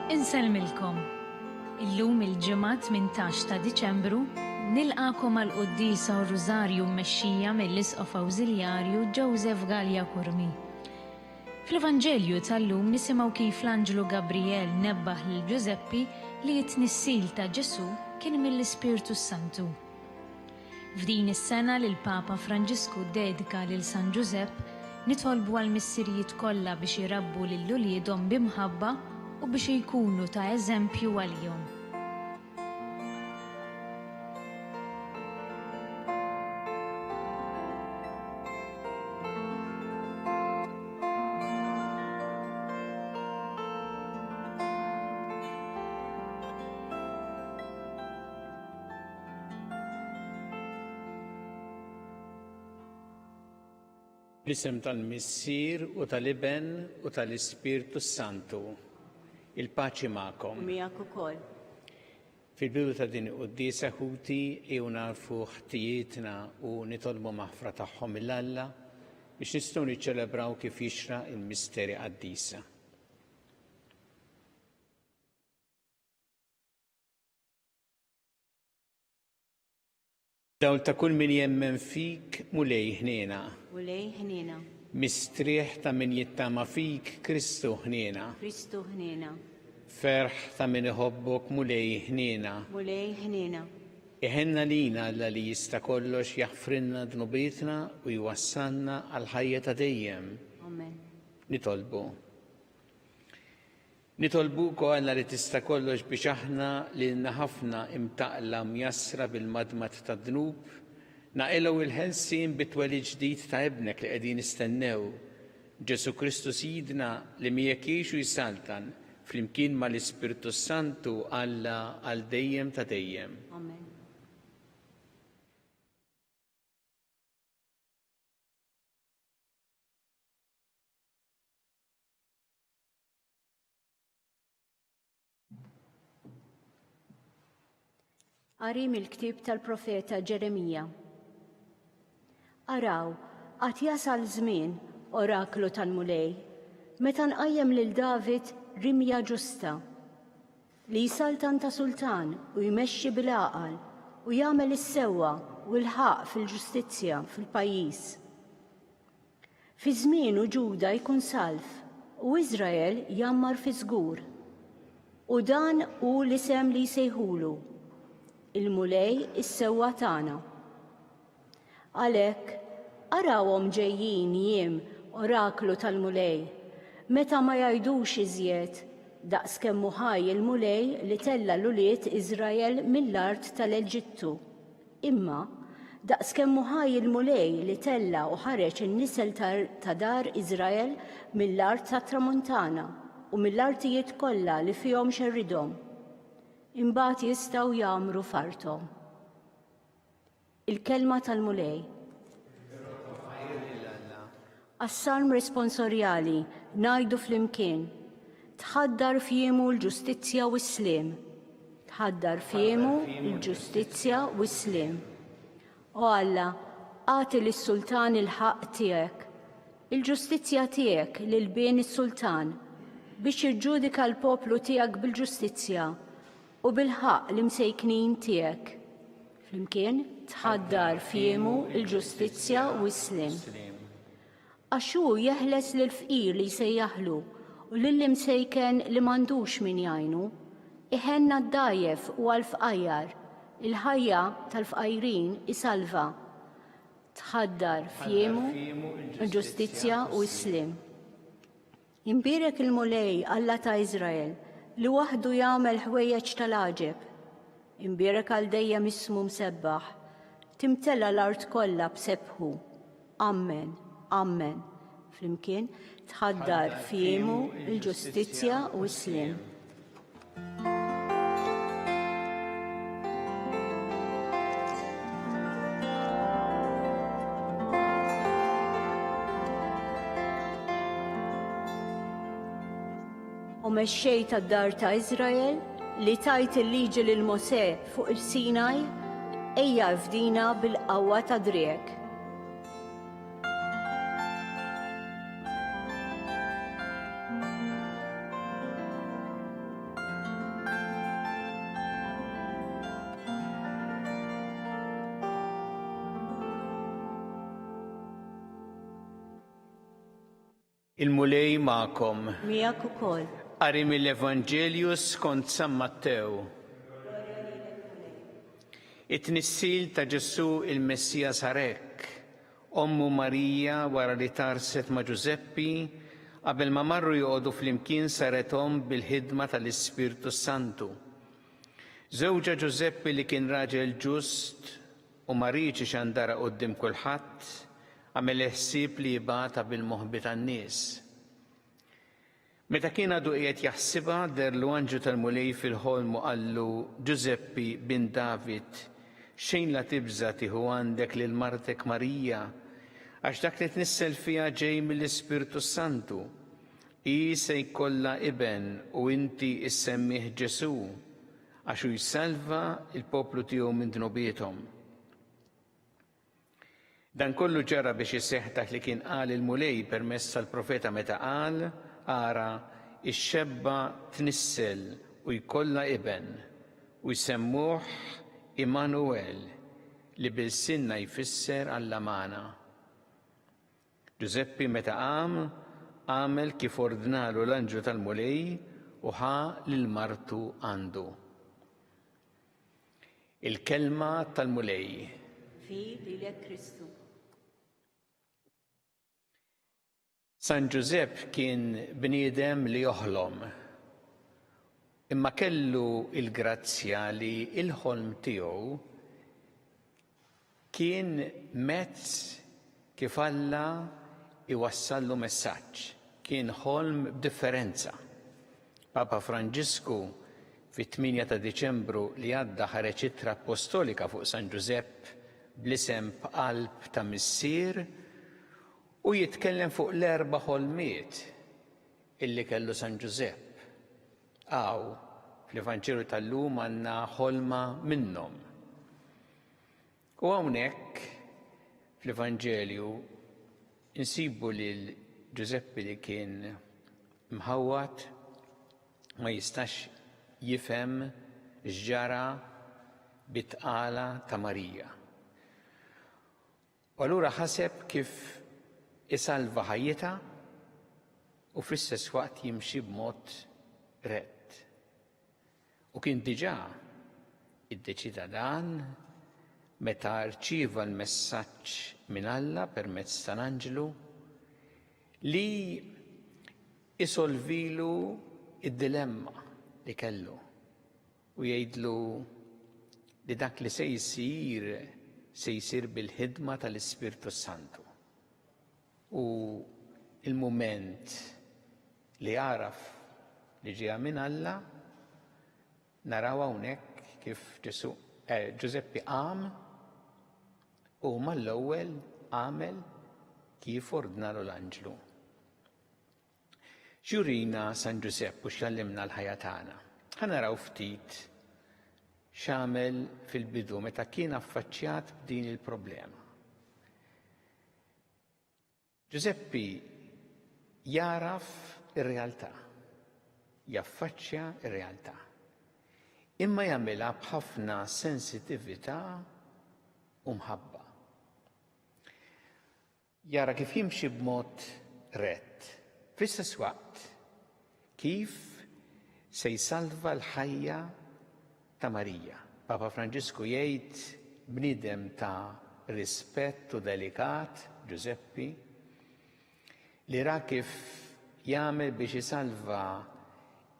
Inselmilkom. Illum il-ġimgħa 18 ta' Diċembru nilqakom għal Quddiesa u Rużarju mmexxija mill-Arċisqof Awżiljarju Joseph Gallia Kurmi. Fl-Evanġelju tal-lum nisimgħu kif l-Anġlu Gabriel nebbaħ lil Giuseppi li t-tnissil ta' Ġesu kien mill-Ispirtu Santu. F'din is-sena li l-Papa Franġisku ddedika lil San Giusepp nitolbu għal missirijiet kollha biex jirabbu lil uliedhom b'imħabba u biex jkunu ta' eżempju għalihom. L-isem tal-Missier u tal-Iben u tal-Ispirtu Santu. Il-paċi magħkom. Miegħek ukoll. Fil-bidu ta' din Quddiesa ħuti jew narfu ħtijietna u nitolbu maħfra tagħhom mill-Alla biex nistgħu niċċelebraw kif jixra il-misteri Quddiesa. Dawl ta' kull min jemmen fik mulej ħniena. Mulej ħniena. Mistrieħ ta' min jittama fik Kristu ħniena. Kristu ħniena. Ferħ ta' min iħobbok mulej ħniena. Mulej ħniena. Iħenna lina Alla li jista' kollox jaħfrinna dnubietna u jwassalna għal ħajja ta' dejjem. Amen. Nitolbuko Alla li tista' kollox biex aħna li ħafna imtaqla mjassra bil-madmat ta' dnub, naqilgħu il-ħelsien bit-twelid ġdid ta' ibnek li qegħdin nistennew, Ġesu Kristu Sidna li miegħek jgħixu jsaltan flimkien mal-Ispirtu Santu Alla għal dejjem ta' dejjem. Amen. Qari mill-ktieb tal-profeta Ġeremija. Araw, qatt jasal żmien oraklu tal-mulej, meta nqajjem lil David rimja ġusta, li jsaltan ta' sultan u jmexxi bil-għaqal u jagħmel is-sewwa u l-ħaq fil-ġustizzja fil-pajjiż. Fi żmienu Ġuda jkun salf u Iżrael jammar fi żgur. U dan hu l-isem li jsejħulu il-mulej is-sewwa tagħna. Għalhekk arawhom ġejjin jiem oraklu tal-mulej, meta ma jgħidux iżjed daqskemm hu ħaj il-mulej li tella l-ulied Iżrael mill-art tal-Eġittu. Imma daqskemm hu ħaj il-mulej li tella u ħareġ in-nisel ta' dar Iżrael mill-art tat-Tramuntana u mill-artijiet kollha li fihom xerridhom. Imbagħad jistgħu jagħmru farthom. Il-kelma tal-mulej. Għas-salm responsorjali ngħidu flimkien tħaddar f'jiemu l-ġustizzja u s-sliem. Tħaddar f'jiemu l-ġustizzja u s-sliem. O Alla, għati lis-sultan il-ħaq tiegħek, il-ġustizzja tiegħek lil bien is-sultan biex jiġġudika l-poplu tiegħek bil-ġustizzja u bil-ħaq li msejknin tiegħek. Flimkien tħaddar f'jiemu l-ġustizzja u s-sliem. Għax hu jeħles lill-fqir li jsejjaħlu u lill-imsejken li m'għandux min jgħinu, iħenna d-dajjef u għall-fqajjar, il-ħajja tal-fqajrin isalva. Tħaddar f'jiemu l-ġustizzja u s-sliem. Imbierek il-mulej Alla ta' Iżrael li waħdu jagħmel ħwejjeġ tal-għaġeb. Imbierek għal dejjem ismu msebbaħ, timtella l-art kollha b'sebħu. Amen, amen. Flimkien tħaddar f'jiemu l-ġustizzja u s-sliem. U mexxejt tad-dar ta' Iżrael li tajt il-liġi lil Mosè fuq il-Sinaj, ejja fdina bil-qawwa ta' driek. Il-mulej ma'kom. Miegħek ukoll. Qari mill-Evanġelju skont San Mattew. It-tnissil ta' Ġesu il-Messija sarek. Ommu Marija wara li tarset ma' Ġuseppi qabel ma marru joqogħdu flimkien sarethom bil-ħidma tal-Ispirtu Santu. Żewġa Ġuseppi li kien raġel ġust u ma rridx ixandara quddiem kulħadd għamel ħsieb li jibgħatha bil-moħbi tan-nies. Meta kien għadu qiegħed jaħsibha derlu anġu tal-mulej fil-ħolm u qallu Ġuseppi bin David xejn la tibża tieħu għandek lil martek Marija għax dak li tnissel fiha ġej mill-Ispirtu Santu. Hi se jkollha iben u inti issemmih Ġesu għax hu jsalva il-poplu tiegħu minn dnubietom. Dan kollu ġara biex iseħħ dak li kien qal il-mulej permezz tal-profeta meta qal ara ix-xebba tnissel u jkollha iben u jsemmuh Immanuel li bil-sinna jfisser Alla-mana. Ġuseppi meta qam għamel kif ordnalu l-anġu tal-mulej u ħa lil martu għandu. Il-kelma tal-mulej. Fi lilek Kristu. San Ġusepp kien bniedem li joħlom, imma kellu il-grazzja li il-ħolm tiegħu kien mezz kif Alla iwassallu messaġġ, kien ħolm b'differenza. Papa Franġisku fit-8 ta' Diċembru li għadda ħareġ ittra apostolika fuq San Ġusepp bl-isem b'qalb ta' missier u jitkellem fuq l-4 ħolmiet illi kellu San Ġusepp. Fl-Evanġelju tal-lum għandna ħolma minnhom. U hawnhekk fl-Evanġelju insibu lil Ġuseppi li kien mħawwad ma jistax jifhem x'ġara bit-tqala ta' Marija. U allura ħaseb kif isalva ħajjitha u fl-istess waqt jimxi b'mod rett. U kien diġà iddeċida dan meta rċieva l-messaġġ minn Alla permezz tal-Anġlu li isolvilu id-dilemma li kellu u jgħidlu li dak li se jsir bil-ħidma tal-Ispirtu Santu. U il-mument li għaraf li ġie minn Alla naraw hawnhekk kif Ġuseppi qam u mal-ewwel għamel kif ordnalu l-Anġlu. X'jurina San Ġusepp u x'allimna l-ħajja tagħna. Ħanaraw ftit x'għamel fil-bidu meta kien affaċċjat b'din il-problema. Ġuseppi jaraf ir-realtà, jaffaċċja ir-realtà. Imma jagħmilha b'ħafna sensitività u mħabba. Jara kif jimxi b'mod rett, fl-istess waqt kif se jsalva l-ħajja ta' Marija. Papa Franġisku jgħid bniedem ta' rispett u delikat, Ġuseppi, li ra kif jagħmel biex isalva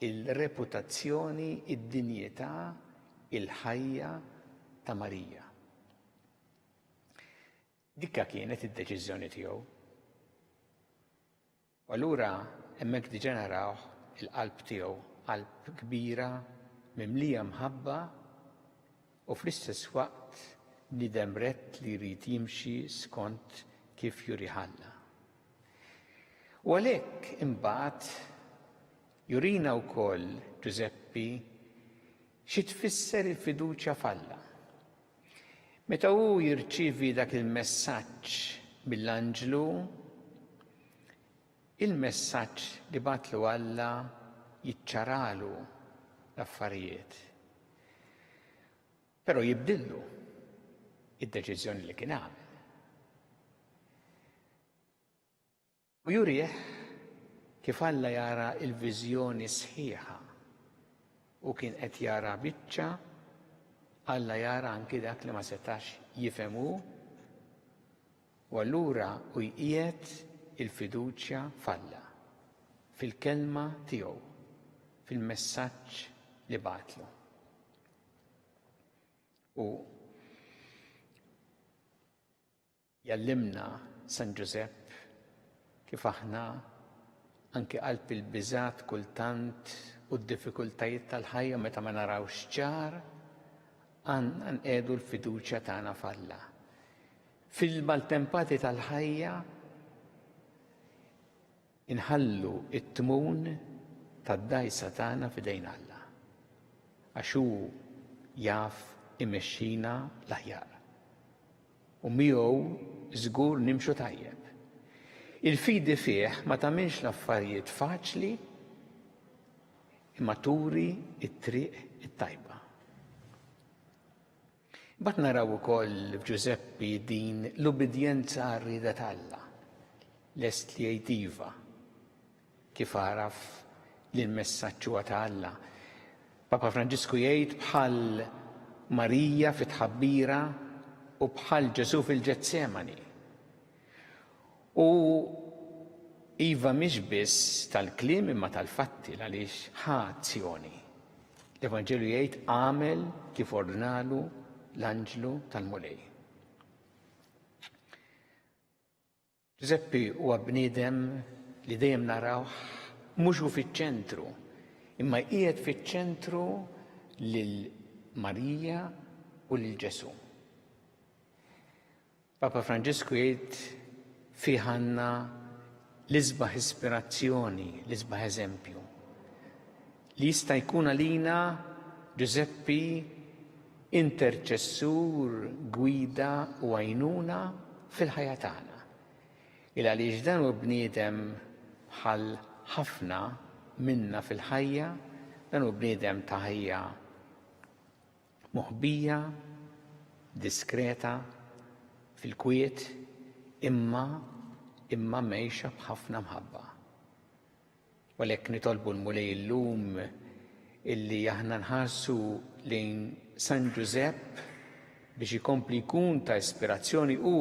il-reputazzjoni, id-dinjità, il-ħajja ta' Marija. Dikka kienet id-deċiżjoni tiegħu. U allura hemmhekk diġà naraw il-qalb tiegħu, qalb kbira, mimlija mħabba u fl-istess waqt bniedem rett li jrid jimxi skont kif juri Alla. U għalhekk imbagħad jurina wkoll Ġuseppi xi tfisser il-fiduċja f'Alla. Meta hu jirċievi dak il-messaġġ mill-Anġlu, il-messaġġ li bagħtlu Alla jiċċaralu l-affarijiet. Però jibdillu id-deċiżjoni li kien għamel. U jurih kif Alla jara l-viżjoni sħiħa u kien qed jara biċċa, Alla jara anki dak li ma setax jifhemu u allura u jqiegħed il-fiduċja f'Alla fil-kelma tiegħu, fil-messaġġ li bagħtlu. U jallimna San Giusepp kif aħna anke qalb il-biżat kultant u d-diffikultajiet tal-ħajja meta ma narawx ċar nqiegħdu l-fiduċja tagħna f'Alla. Fil-maltempati tal-ħajja inħallu it-tmun tad-dgħajsa tagħna f'idejn Alla għax hu jaf imexxina l-aħjar u miegħu żgur nimxu tajjeb. Il-fidi fih ma tagħmilx l-affarijiet faċli imma turi t-triq it-tajba. Bat naraw ukoll f'Giuseppi din l-ubidjenza għar-rieda tal-Alla, lest li jgħid iva kif għaraf li l-messaġġ huwa ta' Alla. Papa Franġisku jgħid bħal Marija fit-tħabbira u bħal Ġesu fil-Ġetsemani. U iva mhix biss tal-kliem imma tal-fatti għaliex ħa azzjoni. L-Evanġelju jgħid għamel kif ordnalu l-Anġlu tal-Mulej. Giuseppi huwa bniedem li dejjem narawh mhux hu fiċ-ċentru, imma qiegħed fiċ-ċentru lil Marija u lil Ġesu. Papa Franġisku jgħid fih għandna l-isbaħ ispirazzjoni, l-isbaħ eżempju. Li jista' jkun għalina Giuseppi interċessur, gwida u għajnuna fil-ħajja tagħna. Il għaliex dan hu bniedem bħal ħafna minna fil-ħajja, dan hu bniedem ta' ħajja moħbija, diskreta, fil-kwiet, imma mgħixha b'ħafna mħabba. Għalhekk nitolbu l-Mulej illum illi aħna nħarsu lejn San Giusepp biex ikompli jkun ta' ispirazzjoni u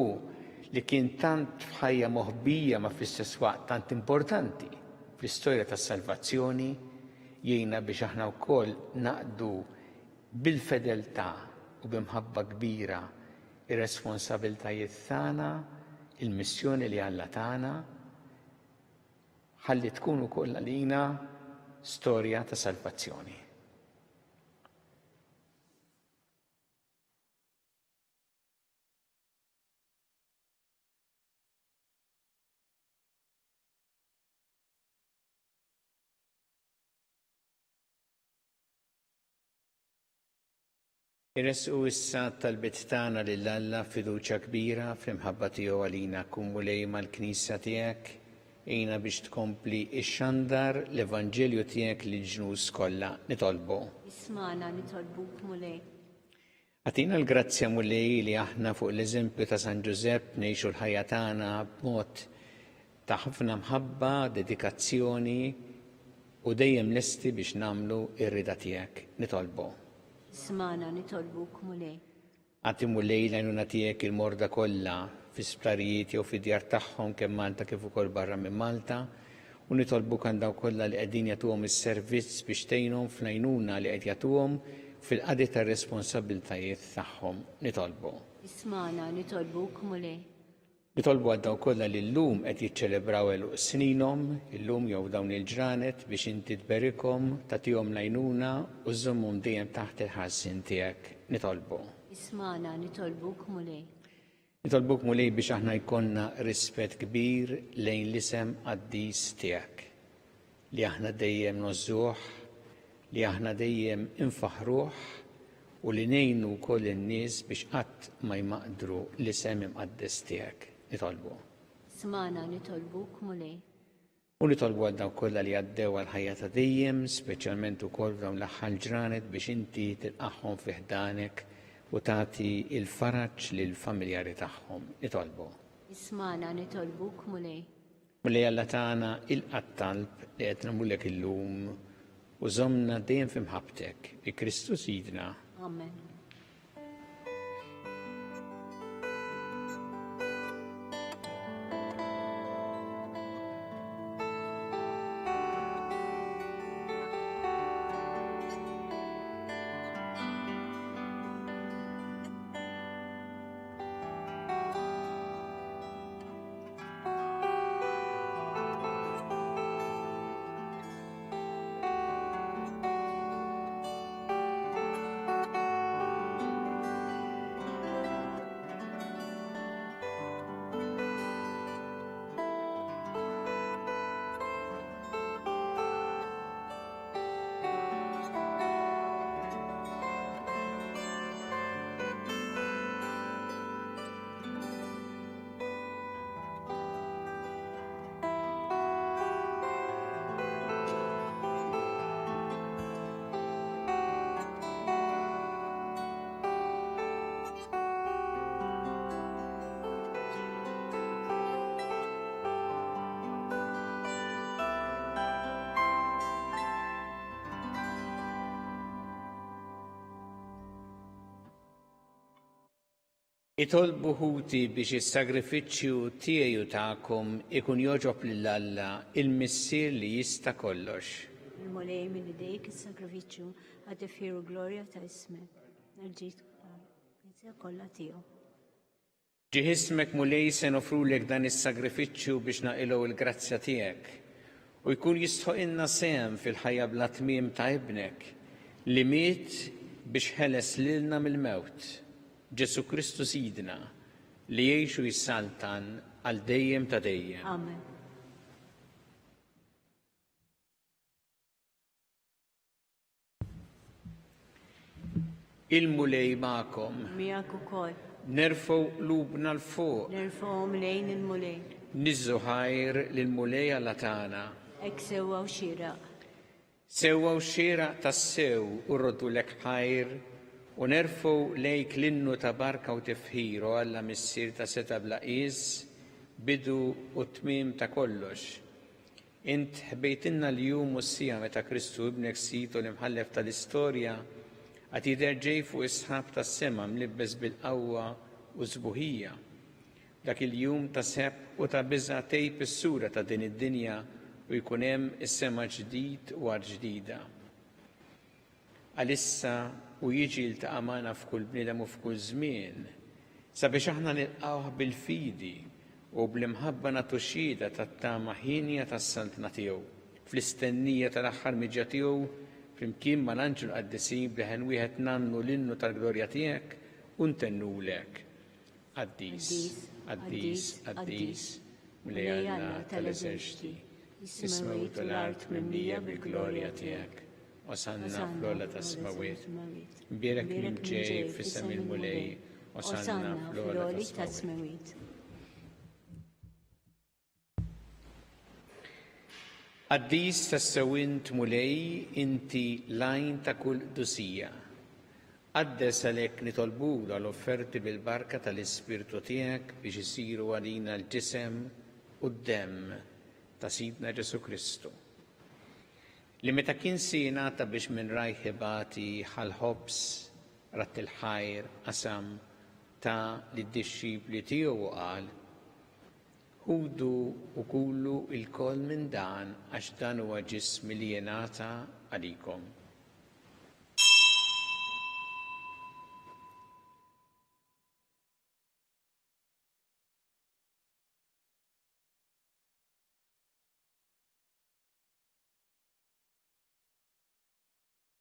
li kien tant f'ħajja moħbija ma fl-istess waqt tant importanti fl-istorja tas-salvazzjoni jgħinna biex aħna wkoll naqdu bil-fedeltà u b'imħabba kbira ir-responsabbiltajiet tagħna, il-missjoni li Alla tagħna, ħalli tkun ukoll għalina storja ta' salvazzjoni. Irresqu issa talbiet tagħna lil Alla fiduċja kbira fl-imħabba tiegħu għalina kun Mulej mal-Knisja tiegħek għina biex tkompli ix-xandar l-Evanġelju tiegħek lill-ġnus kollha nitolbu. Ismana nitolbuk Mulej. Għatina l-grazzja Mulej li aħna fuq l-eżempju ta' San Giusepp ngħixu l-ħajja tagħna b'mod ta' ħafna mħabba, dedikazzjoni u dejjem lesti biex nagħmlu r-rida tiegħek nitolbu. Ismana nitolbuk Mulej. Għati Mulej l-għajnuna tiegħek il-morda kollha fi sptarijiet jew fi djar tagħhom kemm Malta kif ukoll barra minn Malta u nitolbuk għal dawk kollha li qegħdin jagħtuhom is-servizz biex tgħinhom fl-għajnuna li qed jagħtuhom fil-qadi tar-responsabbiltajiet tagħhom nitolbu. Ismana nitolbuk Mulej. Nitolbu għal dawk kollha li llum qed jiċċelebraw eluq sinihom, illum jew dawn il-ġranet biex inti tberikhom, tagħtihom l-għajnuna u żommhom dejjem taħt il-ħarsien tiegħek nitolbu. Ismana nitolbuk Mulej. Nitolbuk Mulej biex aħna jkollna rispett kbir lejn l-isem qaddis tiegħek li aħna dejjem nożżuh, li aħna dejjem infaħruh u li ngħinu wkoll in-nies biex qatt ma jmaqdru l-isem imqaddes tiegħek nitolbu. Ismana nitolbuk Mulej. U nitolbu għal dawk kollha li għaddew għal ħajja ta' dejjem, speċjalment ukoll dawn l-aħħar ġranet biex inti tilqahom fi ħdanek u tagħti il-faraġġ lill-familjari tagħhom nitolbu. Ismana nitolbuk Mulej. Mulej Alla tagħna ilqa' t-talb li qed nagħmlulek illum u żommna dejjem f'imħabbtek bi Kristu Sidna. Amen. Itolbu ħuti biex is-sagrifiċċju tiegħi u tagħkom ikun jogħġob lil Alla il-missier li jista' kollox. Il-mulej minn idejk is-sagrifiċċju għad iffiru glorja ta' ismek. Nerġid kollha tiegħu. Ġie ismek mulej se nofrulek dan is-sagrifiċċju biex naqilgħu il-grazzja tiegħek u jkun jistħoqilna sehem fil-ħajja bla tmiem ta' ibnek li miet biex ħeles lilna mill-mewt. Ġesu Kristu Sidna li jgħixu jissaltan għal dejjem ta' dejjem. Amen. Il-mulej magħkom. Miegħek ukoll. Nerfgħu qlubna l-fuq. Nerfgħuhom lejn il-mulej. Niżżu ħajr lill-mulej Alla tagħna. Hekk sewwa u xieraq. Sewwa u xieraq tas-sew u rroddulek ħajr u nerfgħu lejk l-innu ta' barka u tifħiru Alla missier ta' seta' bla qies, bidu u tmiem ta' kollox. Int ħbejtilna l-jum u s-sija meta Kristu ibnek situ l-imħallef tal-istorja għad jidher ġej fuq is-sħab tas-sema mlibbes bil-qawwa u żbuħija. Dak il-jum ta' seb u ta' biża' tejb is-sura ta' din id-dinja u jkun hemm is-sema ġdid u ard ġdida. Għalissa u jiġi l-taqa' magħna f'kull bniedem u f'kull żmien, sabiex aħna nilqgħuh bil-fidi u bl-imħabba nagħtu xhieda tat-tama ħinja tas-saltna tiegħu, fl-istennija tal-aħħar miġja tiegħu flimkien mal-anġel qaddisib li ħen wieħed nannu l-innu tal-glorja tiegħek u ntennulek. Qaddis, qaddis, qaddis, mulej Alla tal-eżerċiti, is-semawit u l-art mimlija bil-glorja tiegħek. Osanna fl-ola ta' smawiet, mbierek minn ġej fissem il-mulej, osanna fl-ola ta' smawiet. Qaddis tas-sewint mulej inti lajn ta' kull dusija. Qaddes għalhekk nitolbulu għall-offerti bil-barka tal-Ispirtu tiegħek biex isiru għalina l-ġisem u d-demm ta' Sidna Ġesu Kristu. Li meta kien jingħata biex minn rajħibati ħal-ħobs rat il-ħajr qasam ta' lid-dixxipli tiegħu qal: ħudu u kullu il-koll minn dan għax dan huwa ġismi li jingħata għalikom.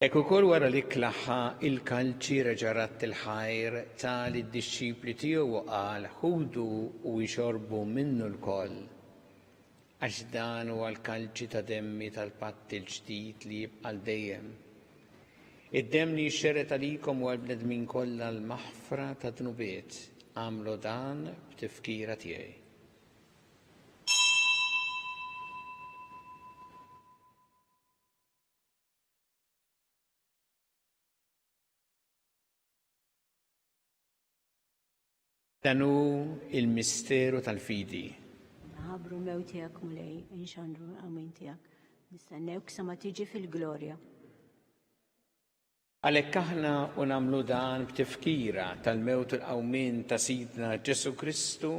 Ekk ukoll wara li klaħħa il-kalċi reġarat il-ħajr ta' lid-dixxipli tiegħu qal ħudu u jxorbu minnu l-koll għax dan huwa l-kalċi ta' demmi tal-patt il-ġdid li jibqa' dejjem. Id-demm li jxerret għalikom u għall-bnedmin kollha l-maħfra ta' dnubiet. Għamlu dan b'tifkira tiegħi. Dan hu il-misteru tal-fidi. Nħabru mew tiegħek mulej, inxandru l-qawmin tiegħek. Nistennewk sa ma tiġi fil-glorja. Għalhekk aħna u nagħmlu dan b'tifkira tal-mewt u l-qawmien ta' Sidna Ġesu Kristu,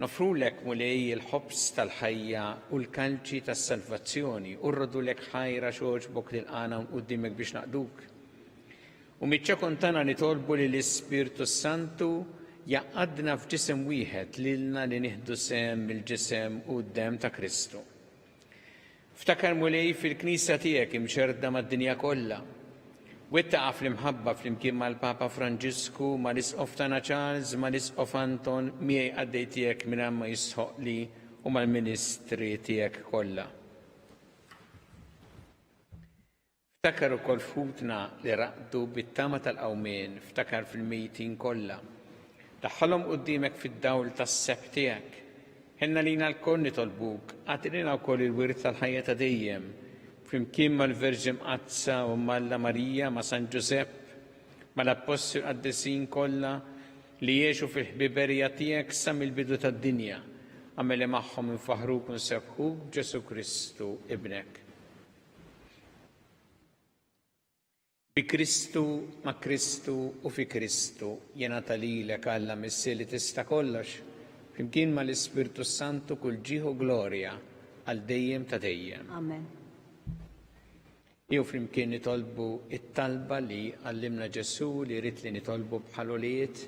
nofrulek mulej il-ħobs tal-ħajja u l-kalċi tas-salvazzjoni u rrodulek ħajra xogħġbok tilqana quddiemek biex naqduk. U miċ-ċekun tagħna nitolbu li l-Ispirtu Santu jaqadna f'ġisem wieħed lilna li nieħdu sehem mill-ġisem u d-dem ta' Kristu. Ftakar mulej fil-Knisja tiegħek imxerda mad-dinja kollha. Wettaqa fl-imħabba flimkien mal-Papa Franġisku, mal-Isqof tagħna Charles, mal-Isqof Anton, miegħi għaddej tiegħek mingħajr ma jisħoqli u mal-Ministri tiegħek kollha. Ftakar ukoll futna li raqdu bit-tama tal-qawmien, ftakar fil-mejtin kollha. Daħħalhom quddiemek fid-dawl tas-seb tiegħek. Ħenna lina l-koll nitolbuk, għatilina wkoll il-wirt tal-ħajja ta' dejjem, flimkien mal-Verġin Qazza u Malla Marija ma' San Ġusepp, mal-Apostoli qaddisin kollha li jgħixu fil-ħbiberija tiegħek sa mill-bidu tad-dinja, għamel magħhom infaħruk u nsebħuk Ġesu Kristu ibnek. Bi Kristu, ma' Kristu u fi Kristu jingħata lilek Alla Missi li tista' kollox, flimkien mal-Ispirtu Santu kull ġieħu glorja għal dejjem ta' dejjem. Amen. Jew flimkien nitolbu it-talba li għallimna Ġesu li rrid li nitolbu bħal-uliet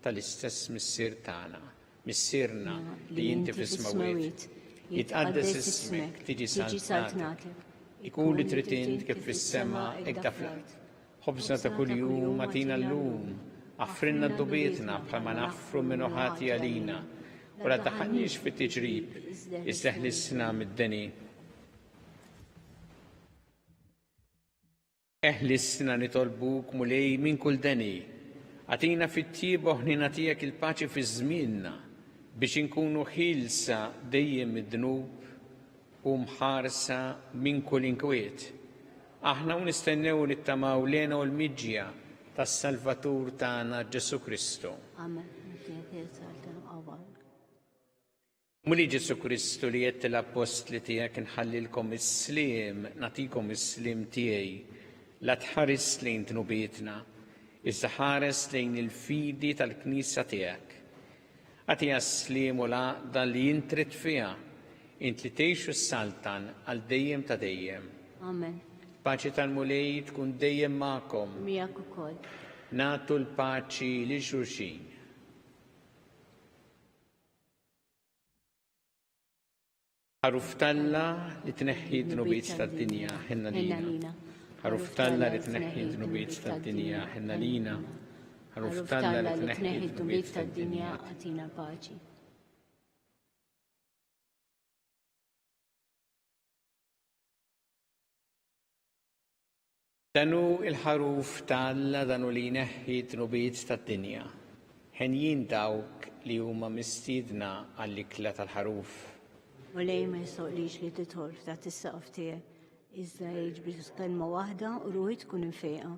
tal-istess missier tagħna, missierna li inti fis-smawit. Jitqaddes ismek, tiġi saltnatek. Ikun li trid int kif fis-sema hekk ta' fl-ard. Ħobżna ta' kuljum agħtina llum, affrinna d-dubietna bħalma naffru minn ħati għalina, u la taħħalniex fit-tiġrib, isteħlisna mid-deni. Eħlisna nitolbuk mulej minn kull deni, għatina fit-tiebu ħnina tiegħek il-paċi fi żmienna biex inkunu ħilsa dejjem mid-dnub u mħarsa minn kull inkwiet. Aħna nistennew nittamaw lena u l-miġja tas-Salvatur tagħna Ġesu Kristu. Amen. Muli Ġesu Kristu li jett l-apostli tiegħek inħallilkom is-sliem, natikom is-sliem tiegħi, la tħares lejn tnubietna, iżda ħares lejn il-fidi tal-Knisja tiegħek. Għatija s-sliem u l-għaqda li jintrid fiha, int li tgħixu s-saltan għal dejjem ta' dejjem. Amen. Paċi tal-mulej tkun dejjem magħkom. Miegħek ukoll. Nagħtu l-paċi li xulxin. Ħaruf talla li tneħħi d-nubiet tad-dinja ħinna lina. Ħaruf talla li tneħħi d-nubiet tad-dinja ħinna lina. Ħaruf talla li tneħħi d-nubiet tad-dinja għatina paċi. Danu il-ħaruf talla danu li jneħħi d-nubiet tad-dinja. Ħenjin dawk li huma mistiedna għall-ikla tal-ħaruf. U lej ma jisoqlix li titħol f'tat is-saqf tiegħek, iżda jiġbri kelma waħda u ruħi tkun infejqa.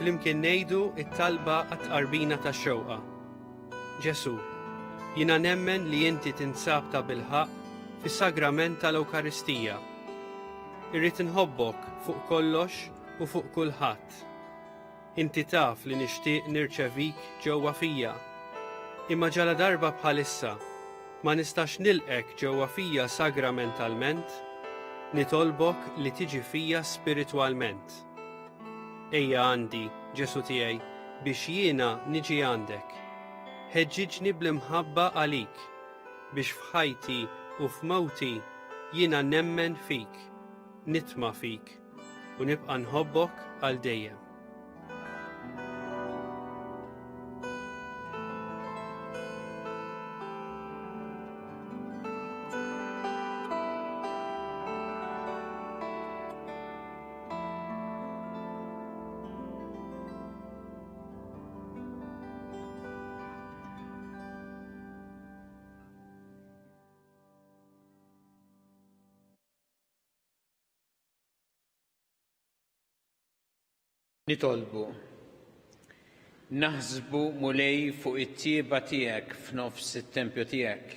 Flimkien ngħidu it-talba għat-qarbina tax-xewqa. Ġesu, Jiena nemmen li inti tinsab ta' bilħaq fis-sagrament tal-Ewkaristija. Irrid inħobbok fuq kollox u fuq kulħadd. Inti taf li nixtieq nirċevik ġewwa fija. Imma ġala darba bħalissa ma nistax nilqek ġewwa fija sagramentalment, nitolbok li tiġi fija spiritwalment. Ejja għandi, Ġesu tiegħi, biex jiena niġi għandek. Ħeġġiġni bl-imħabba għalik, biex f'ħajti u f'mewti jiena nemmen fik, nitma' fik u nibqa' nħobbok għal dejjem. Nitolbu, naħsbu mulej fuq it-tieba tiegħek f'nofs it-tempju tiegħek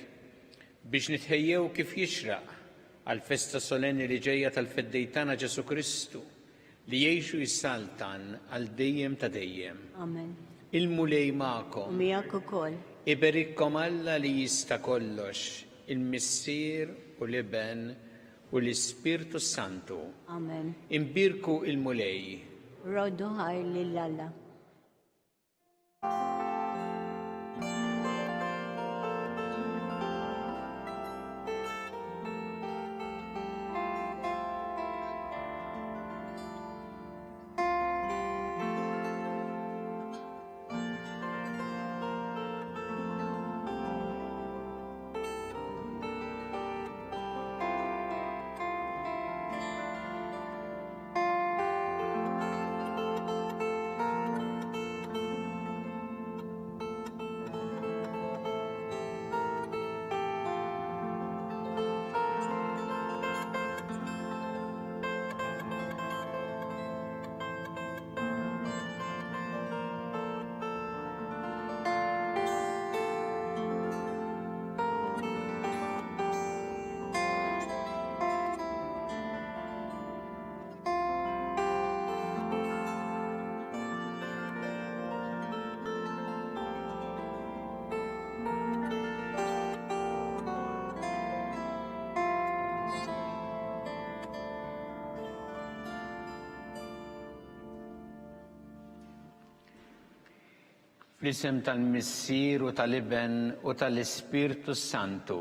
biex nitħejjew kif jixraq għal festa solenni li ġejja tal-Feddejtana Ġesu Kristu li jgħixu jissaltan għal dejjem ta' dejjem. Amen. Il-mulej magħkom. Miegħek ukoll. Iberikkom Alla li jista' kollox, il-Missier u l-Iben u l-Ispirtu Santu. Amen. Imbirku il-mulej. Roddu ħaj lill-Alla. Fl-isem tal-Missier u tal-Iben u tal-Ispirtu Santu.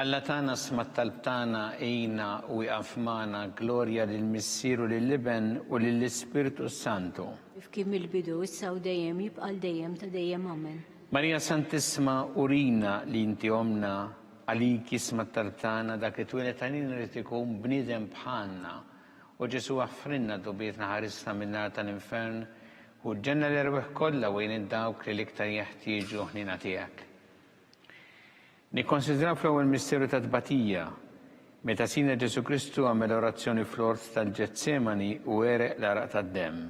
Alla tagħna smat talbtana ejna u jqaf magħna glorja lill-Missier u lill-Iben u lill-Ispirtu Santu. Kif mill-bidu issa u dejjem jibqal dejjem ta' dejjem amen. Marija Santissima urina li inti omna għaliki smat talbtana dak li twilet għalina li tikun bniedem bħalna u Ġesu għaffrinna dubietna ħarisna min-nar tal-infern u ġenna l-erweħ kollha wejn id-dawk li l-iktar jeħtieġu ħnina tiegħek. Nikkonsidraw fl-ewwel misteru ta' tbatija meta sina Ġesu Kristu għamel orazzjoni fl-ort tal-Ġetsemani u ereq l-araq tad-demm.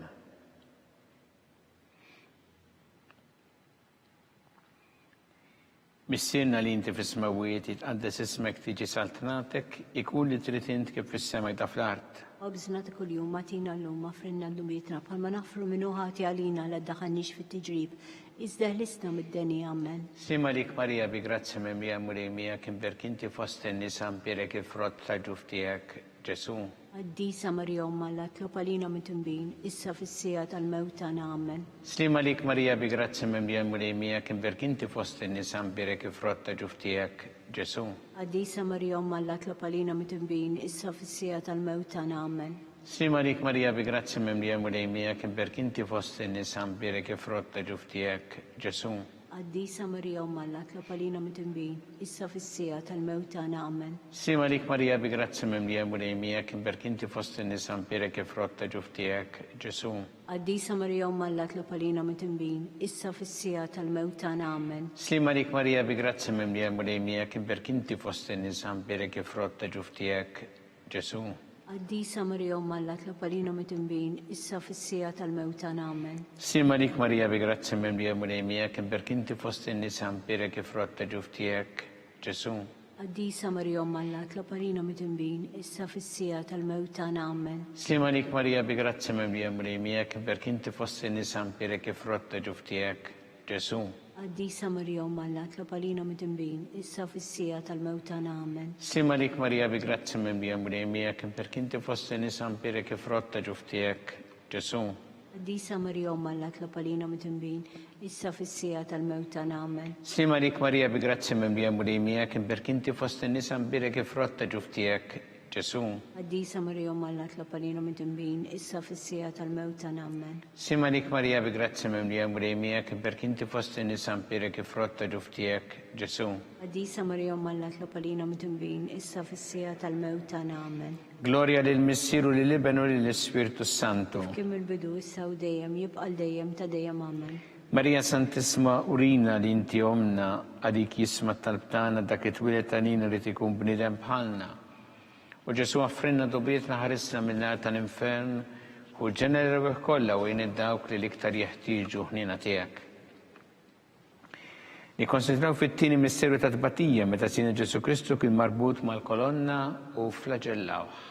Missierna li inti fis-smawiet jitqaddes ismek tiġi saltnatek ikun li trid int kif fis-sema ta' fl-art. Obżna ta' kuljum matina l-lum ma' frinna l-dumietna bħalma nafru minnu ħati għalina la ddaħannix fit-tiġrib. Iżda ħlisna mid-deni amen. Sima lik Marija bi grazzi memmija murejmija kim berkinti fost in-nisa mpirek il-frott ta' ġuf tiegħek Ġesu. Quddiesa Marija Umma Alla tlob għalina mit-tinbin, issa fis-sija tal-mewt tagħna amen. Slima lik Marija bi grazzi memmija murejmija kim berkinti fost in-nisa mpirek il-frott ta' ġuf tiegħek Ġesu. Quddiesa Marija Umma Alla tlob għalina mit-tinbin, issa fis-sija tal-mewt tagħna amen. Slima lik Marija bi grazzi memmija murejmija kim berkinti fost in-nisa mpirek il-frott ta' ġuf tiegħek Ġesu. Quddiesa Marija Umma Alla tlob għalina mit-tinbin, issa fis-sija tal-mewt tagħna amen. Slima lik Marija bi grazzi memmija murejmija kim berkinti fost in-nisa mpirek il-frott ta' ġuf tiegħek Ġesu. Quddiesa Marija Umma Alla tlob għalina mit-tinbin, issa fis-sija tal-mewt tagħna amen. Slima lik Marija bi grazzi memmija murejmija kim berkinti fost in-nisa mpirek il-frott ta' ġuf tiegħek Ġesu. Quddiesa Marija Umm Alla tlab għalina mit-tinbin, issa fis-sija tal-mewt tagħna. Amen. Sima lik Marija bi grazzi mimlija mulejmijak, imberkinti fost in-nisa mpirek ifrotta ġuftijek, Ġesu. Quddiesa Marija Umm Alla tlab għalina mit-tinbin, issa fis-sija tal-mewt tagħna. Amen. Sima lik Marija bi grazzi mimlija mulejmijak, imberkinti fost in-nisa mpirek ifrotta ġuftijek, Ġesu. Quddiesa Marija Umm Alla tlab għalina mit-tinbin, issa fis-sija tal-mewt tagħna. Amen. Sima lik Marija bi grazzi mimlija mulejmijak, imberkinti fost in-nisa mpirek ifrotta ġuftijek, Ġesu. Quddiesa Marija Umm Alla tlab għalina mit-tinbin, issa fis-sija tal-mewt tagħna. Amen. Sima lik Marija bi grazzi mimlija mulejmijak, imberkinti fost in-nisa mpirek ifrotta ġuftijek, Ġesu. Quddiesa Marija Umm Alla tlab għalina mit-tinbin, issa fis-sija tal-mewt tagħna. Amen. Sima lik Marija bi grazzi mimlija mulejmijak, imberkinti fost in-nisa mpirek ifrotta ġuftijek, Ġesu. Quddiesa Marija Umm Alla tlab għalina mit-tinbin, issa fis-sija tal-mewt tagħna. Amen. Gloria lil Missieru lil Ibnu lil Spiritu Santu. Kim il-bidu issa u dejjem jibqa' dejjem ta' dejjem. Amen. Marija Santisma urina li inti omna għadik jisma talbtana dak it-twilet tanina li tikun bnidem bħalna. U Ġesu għaffrinna dobietna ħarisna mill-nar tal-infern u ġenerew kollha u id-dawk li l-iktar jeħtieġu ħnina tiegħek. Nikkonsidraw fit-tieni misteru ta' tbatija meta sina Ġesu Kristu kien marbut mal-kolonna u flagellawh.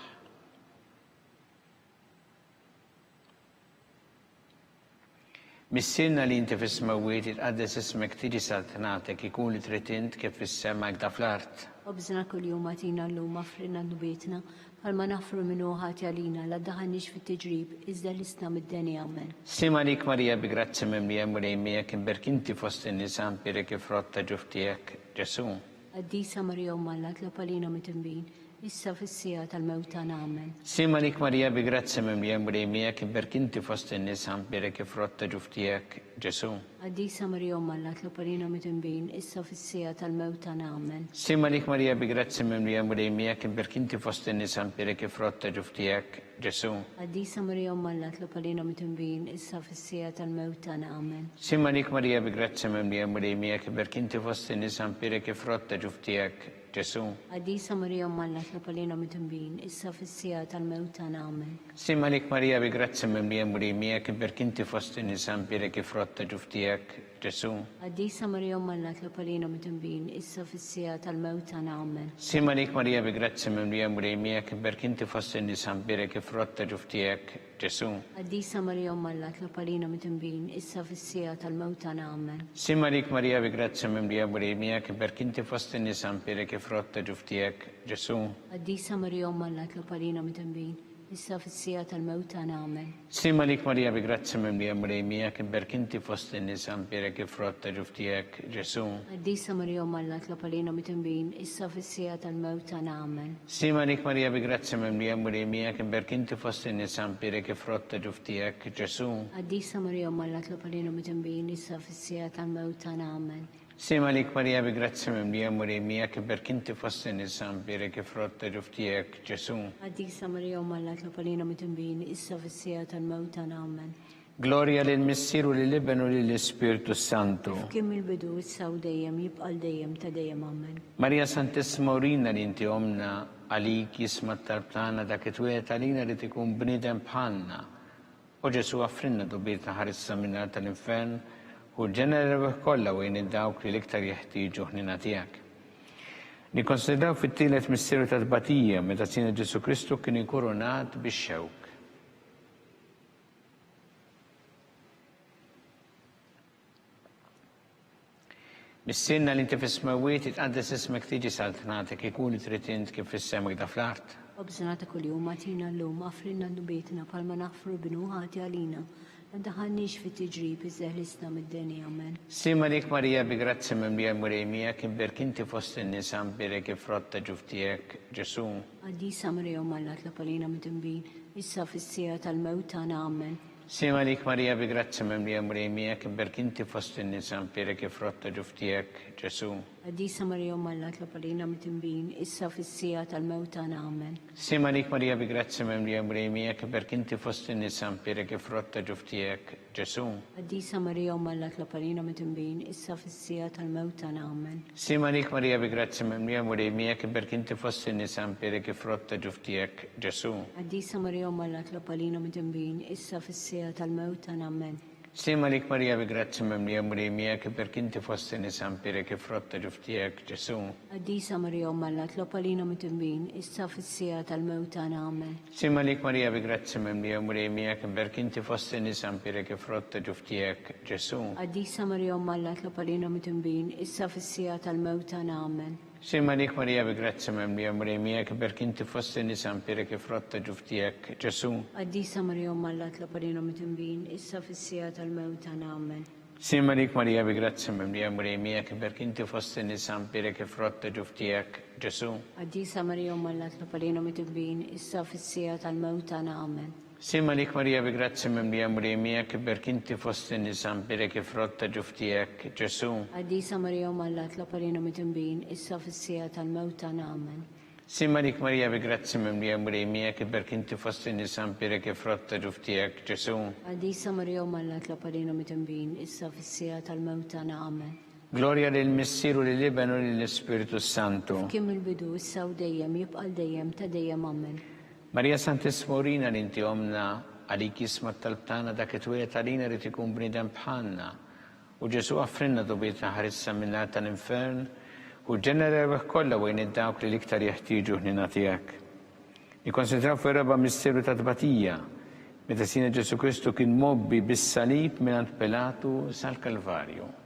Missirna li inti fis-smawiet itqaddes ismek tiġi saltnatek ikun li tritint kif fis-sema da fl-art. Obżna kuljum għatina llum affrinna dubietna bħalma nafru minnu ħati għalina la daħannix fit-tiġrib iżda l-isna mid-deni. Amen. Sima lik Marija bi grazzi mimlija mulejmijak, imberkinti fost in-nisa mpirek ifrotta ġuftijek, Ġesu. Quddiesa Marija Umm Alla tlab għalina mit-tinbin, issa fis-sija tal-mewt tagħna. Amen. Sima lik Marija bi grazzi mimlija mulejmijak, imberkinti fost in-nisa mpirek ifrotta ġuftijek, Ġesu. Quddiesa Marija Umm Alla tlab għalina mit-tinbin, issa fis-sija tal-mewt tagħna. Amen. Sima lik Marija bi grazzi mimlija mulejmijak, imberkinti fost in-nisa mpirek ifrotta ġuftijek, Ġesu. Quddiesa Marija Umm Alla tlab għalina mit-tinbin, issa fis-sija tal-mewt tagħna. Amen. Sima lik Marija bi grazzi mimlija mulejmijak, imberkinti fost in-nisa mpirek ifrotta ġuftijek, Ġesu. Quddiesa Marija Umm Alla tlab għalina mit-tinbin, issa fis-sija tal-mewt tagħna. Amen. Sima lik Marija bi grazzi mimlija mulejmijak, imberkinti fost in-nisa mpirek ifrotta ġuftijek, Ġesu. Quddiesa Marija Umm Alla tlab għalina mit-tinbin, issa fis-sija tal-mewt tagħna. Amen. Sima lik Marija bi grazzi mimlija mulejmijak, imberkinti fost in-nisa mpirek ifrotta ġuftijek, Ġesu. Quddiesa Marija Umm Alla tlab għalina mit-tinbin, issa fis-sija tal-mewt tagħna. Amen. Sima lik Marija bi grazzi mimlija mulejmijak, imberkinti fost in-nisa mpirek ifrotta ġuftijek, Ġesu. Quddiesa Marija Umm Alla tlab għalina mit-tinbin, issa fis-sija tal-mewt tagħna. Amen. Sima lik Marija bi grazzi mimlija mulejmijak, imberkinti fost in-nisa mpirek ifrotta ġuftijek, Ġesu. Quddiesa Marija Umm Alla tlab għalina mit-tinbin, issa fis-sija tal-mewt tagħna. Amen. Sima lik Marija bi grazzi mimlija mulejmijak, imberkinti fost in-nisa mpirek ifrotta ġuftijek, Ġesu. Quddiesa Marija Umm Alla tlab għalina mit-tinbin, issa fis-sija tal-mewt tagħna. Amen. Sima lik Marija bi grazzi mimlija mulejmijak, imberkinti fost in-nisa mpirek ifrotta ġuftijek, Ġesu. Quddiesa Marija Umm Alla tlab għalina mit-tinbin, issa fis-sija tal-mewt tagħna. Amen. Gloria lil Missieru lil Ibnu lil Spiritu Santu. Kim il-bidu issa u dejjem jibqa' dejjem ta' dejjem. Amen. Marija Santisma urina li inti omna għalik jisma talbtana dak it-twilet għalina li tikun bnidem bħalna. U Ġesu għaffrinna dobietna ħarissa min-nar tal-infern u ġenerew kollha u id-dawk li l-iktar jeħtieġu ħnina tiegħek. Nikkonsidraw fit-tielet misteru ta' tbatija meta sina Ġesu Kristu kien inkurunat bix-xewk. Missirna li inti fis-smawiet itqaddes ismek tiġi saltnatek ikun li tritint kif fis-semek da fl-art. Obżna ta' kuljum għatina llum affrinna dubietna bħalma nafru binu ħati għalina la daħannix fit-tiġrib iżda l-isna mid-deni. Amen. Sima lik Marija bi grazzi mimlija mulejmijak, imberkinti fost in-nisa mpirek ifrotta ġuftijek, Ġesu. Quddiesa Marija Umm Alla tlab għalina mit-tinbin, issa fis-sija tal-mewt tagħna. Amen. Sima lik Marija bi grazzi mimlija mulejmijak, imberkinti fost in-nisa mpirek ifrotta ġuftijek, Ġesu. Għaddisa Marija Umma tlob għalina mit-tinbin, issa fis-sija tal-mewt tagħna. Amen. Sima lik Marija bi grazzi memlija mrejmijek, perk inti fost in-nisan pirek ifrotta ġuftijek, Ġesu. Għaddisa Marija Umma tlob għalina mit-tinbin, issa fis-sija tal-mewt tagħna. Amen. Sima lik Marija bi grazzi memlija mrejmijek, perk inti fost in-nisan pirek ifrotta ġuftijek, Ġesu. Għaddisa Marija Umma tlob għalina mit-tinbin, issa fis-sija tal-mewt tagħna. Amen. Sima lik Marija bi grazzi memlija mrejmijek, perk inti fost in-nisan pirek ifrotta ġuftijek, Ġesu. Għaddisa Marija Umma tlob għalina mit-tinbin, issa fis-sija tal-mewt tagħna. Amen. Sima lik Marija bi grazzi memlija mrejmijek, perk inti fost in-nisan pirek ifrotta ġuftijek, Ġesu. Għaddisa Marija Umma tlob għalina mit-tinbin, issa fis-sija tal-mewt tagħna. Amen. Sima lik Marija bi grazzi memlija mrejmijek, perk inti fost in-nisan pirek ifrotta ġuftijek, Ġesu. Għaddisa Marija Umma tlob għalina mit-tinbin, issa fis-sija tal-mewt tagħna. Amen. Sima lik Marija bi grazzi memlija mrejmijek, perk inti fost in-nisan pirek ifrotta ġuftijek, Ġesu. Għaddisa Marija Umma tlob għalina mit-tinbin, issa fis-sija tal-mewt tagħna. Amen. Sima lik Marija bi grazzi memlija mrejmijek, perk inti fost in-nisan pirek ifrotta ġuftijek, Ġesu. Għaddisa Marija Umma tlob għalina mit-tinbin, issa fis-sija tal-mewt tagħna. Amen. Sima lik Marija bi grazzi memlija mrejmijek, perk inti fost in-nisan pirek ifrotta ġuftijek, Ġesu. Għaddisa Marija Umma tlob għalina mit-tinbin, issa fis-sija tal-mewt tagħna. Amen. Gloria lil Missieru lil Iben u lill Spiritu Santu. Kim il-bidu issa u dejjem jibqa' dejjem ta' dejjem. Amen. Marija Santissima Urina li inti omna għalik jisma tal-btana dak it-twiet għalina li tikun bnidem bħalna. U Ġesu għaffrinna dubiet ħarissa minna tal-infern u ġenerew kollha wejn id-dawk li l-iktar jeħtieġu ħnina tiegħek. Nikkonsidraw fuq ir-raba' misteru ta' tbatija, meta Sina Ġesu Kristu kien mobbi bis-salib mingħand Pilatu sal-Kalvarju.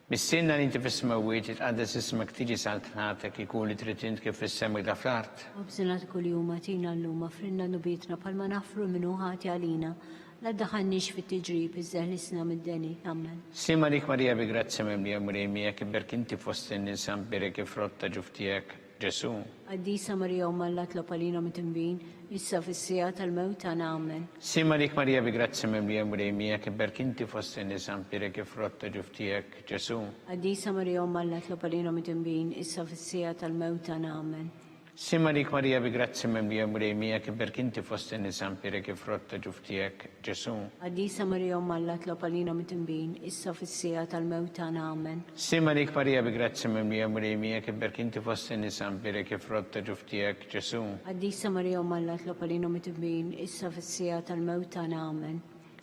Missinna li inti fis-smawiet jitqaddes ismek tiġi sal-tnatek ikun li trid int kif fis-semi da fl-art. Obżinat kull-jum tina l-lum frinna nubietna palma nafru minnu ħati għalina. La daħannix fit-tiġrib iżżeħlisna mid-deni. Amen. Sima lik Marija bi grazzi memlija mrejmijek, perk inti fost in-nisan pirek ifrotta ġuftijek, Ġesu. Għaddisa Marija Umma tlob għalina mit-tinbin, issa fis-sija tal-mewt tagħna. Amen. Sima lik Marija bi grazzi memlija mrejmijek, perk inti fost in-nisan pirek ifrotta ġuftijek, Ġesu. Għaddisa Marija Umma tlob għalina mit-tinbin, issa fis-sija tal-mewt tagħna. Amen. Sima lik Marija bi grazzi memlija mrejmijek, perk inti fost in-nisan pirek ifrotta ġuftijek, Ġesu. Għaddisa Marija Umma tlob għalina mit-tinbin, issa fis-sija tal-mewt tagħna. Amen. Sima lik Marija bi grazzi memlija mrejmijek, perk inti fost in-nisan pirek ifrotta ġuftijek, Ġesu. Għaddisa Marija Umma tlob għalina mit-tinbin, issa fis-sija tal-mewt tagħna. Amen.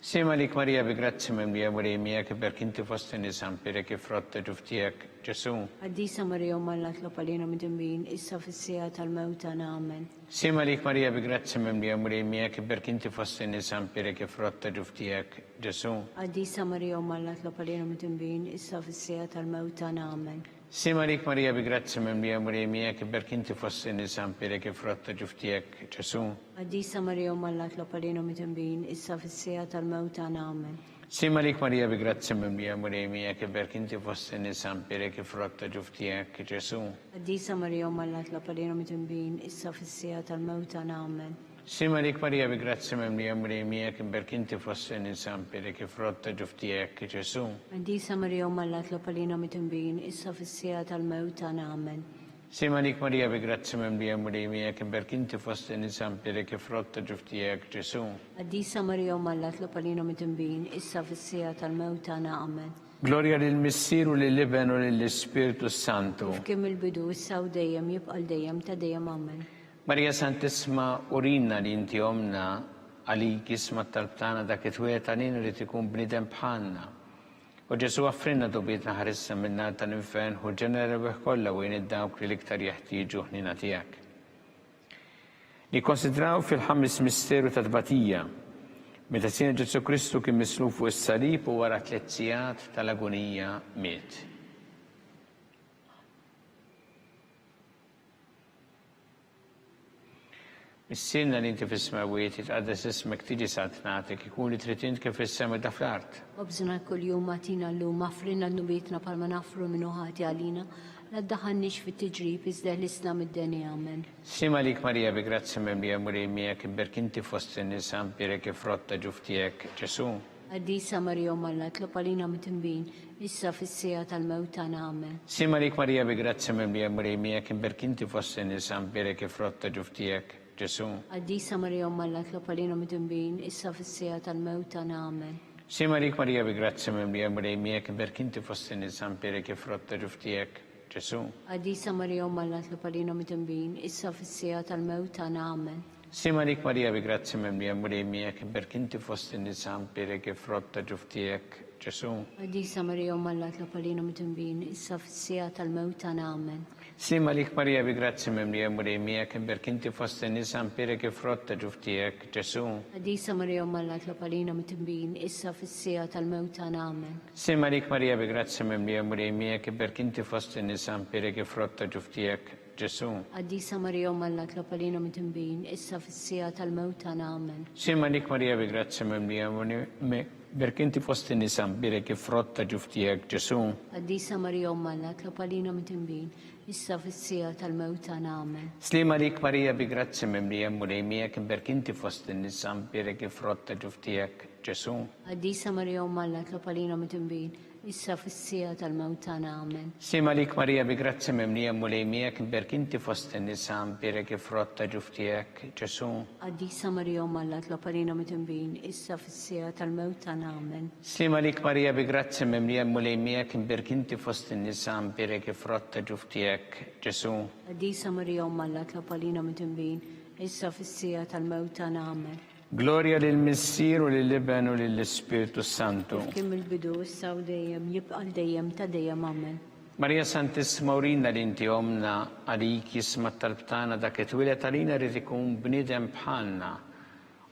Sima lik Marija bi grazzi memlija mrejmijek, perk inti fost in-nisan pirek ifrotta ġuftijek, Ġesu. Għaddisa Marija Umma tlob għalina mit-tinbin, issa fis-sija tal-mewt tagħna. Amen. Sima lik Marija bi grazzi memlija mrejmijek, perk inti fost in-nisan pirek ifrotta ġuftijek, Ġesu. Għaddisa Marija Umma tlob għalina mit-tinbin, issa fis-sija tal-mewt tagħna. Amen. Sima lik Marija bi grazzi memlija mrejmijek, perk inti fost in-nisan pirek ifrotta ġuftijek, Ġesu. Għaddisa Marija Umma tlob għalina mit-tinbin, issa fis-sija tal-mewt tagħna. Amen. Sima lik Marija bi grazzi memlija mrejmijek, perk inti fost in-nisan pirek ifrotta ġuftijek, Ġesu. Għaddisa Marija Umma tlob għalina mit-tinbin, issa fis-sija tal-mewt tagħna. Amen. Sima lik Marija bi grazzi memlija mrejmijek, perk inti fost in-nisan pirek ifrotta ġuftijek, Ġesu. Għaddisa Marija Umma tlob għalina mit-tinbin, issa fis-sija tal-mewt tagħna. Amen. Sima lik Marija bi grazzi memlija mrejmijek, perk inti fost in-nisan pirek ifrotta ġuftijek, Ġesu. Għaddisa Marija Umma tlob għalina mit-tinbin, issa fis-sija tal-mewt tagħna. Amen. Gloria lil Missieru lil Iben u lill Spiritu Santu. Kim il-bidu issa u dejjem jibqa' dejjem ta' dejjem. Amen. Marija Santissima Urina li inti omna għalik jisma tal-btana dak it-twiet għalina li tikun bnidem bħalna. U Ġesu għaffrinna dubietna ħarissa minna tal-infern u ġenerew kollha wejn id-dawk li l-iktar jeħtieġu ħnina tiegħek. Nikkonsidraw fil-ħames misteru ta' tbatija, meta Sina Ġesu Kristu kien mislub fuq is-salib u wara 3 sigħat tal-agonija miet. Missinna li inti fis-smawiet jitqaddes ismek tiġi sal-tnatek ikun li trid int kif fis-semi da fl-art. Obżina kull-jum tina l-lum frinna nubietna palma nafru minnu ħati għalina. la ddaħħalniex fit-tiġrib iżda ħlisna mid-deni amen. Sima lik Marija bi grazzi mimlija mulej miegħek imberk inti fost in-nisa mpirek ifrotta ġuftijek Ġesu. Qaddisa Marija Umm Alla, tlob għalina mit-tinbin, issa fis-sija tal-mewt tagħna amen. Sima lik Marija bi grazzi mimlija mulej miegħek imberk inti fost in-nisa mpirek ifrotta ġuftijek Ġesu. Qaddisa Marija Umm Alla, tlob għalina mit-tinbin, issa fis-sija tal-mewt tagħna amen. Sima lik Marija bi grazzi mimlija mulej miegħek imberk inti fost in-nisa mpirek ifrotta ġuftijek Ġesu. Qaddisa Marija Umm Alla, tlob għalina mit-tinbin, issa fis-sija tal-mewt tagħna amen. Sima lik Marija bi grazzi mimlija mulej miegħek imberk inti fost in-nisa mpirek ifrotta ġuftijek Ġesu. Qaddisa Marija Umm Alla, tlob għalina mit-tinbin, issa fis-sija tal-mewt tagħna amen. Sima lik Marija bi grazzi mimlija mulej miegħek imberk inti fost in-nisa mpirek ifrotta ġuftijek Ġesu. Qaddisa Marija Umm Alla, tlob għalina mit-tinbin, issa fis-sija tal-mewt tagħna amen. Sima lik Marija bi grazzi mimlija mulej miegħek imberk inti fost in-nisa mpirek ifrotta ġuftijek Ġesu. Qaddisa Marija Umm Alla, tlob għalina mit-tinbin, issa fis-sija tal-mewt tagħna amen. Sima lik Marija bi grazzi mimlija imberk inti fost in-nisa mpirek ifrotta ġuftijek Ġesu. Qaddisa Marija Umm Alla, tlob għalina mit-tinbin, issa fis-sija tal-mewt tagħna amen. Slima lik Marija bi grazzi mimlija mulej miegħek imberk inti fost in-nisa mpirek ifrotta ġuftijek Ġesu. Qaddisa Marija Umm Alla, tlob għalina mit-tinbin, issa fis-sija tal-mewt tagħna amen. Sima lik Marija bi grazzi mimlija mulej miegħek imberk inti fost in-nisa mpirek ifrotta ġuftijek Ġesu. Qaddisa Marija Umm Alla, tlob għalina mit-tinbin, issa fis-sija tal-mewt tagħna amen. Slima lik Marija bi grazzi mimlija mulej miegħek imberk inti fost in-nisa mpirek ifrotta ġuftijek Ġesu. Qaddisa Marija Umm Alla, tlob għalina mit-tinbin, issa fis-sija tal-mewt tagħna amen. Gloria lil Missier u lill-Iben u lill-Ispiritu Santu. Kim il-bidu issa u dejjem jibqa' dejjem ta' dejjem amen. Marija Santissima urina li inti omna għalik jisma talbtana dak it-twilet għalina rrid ikun bniedem bħalna.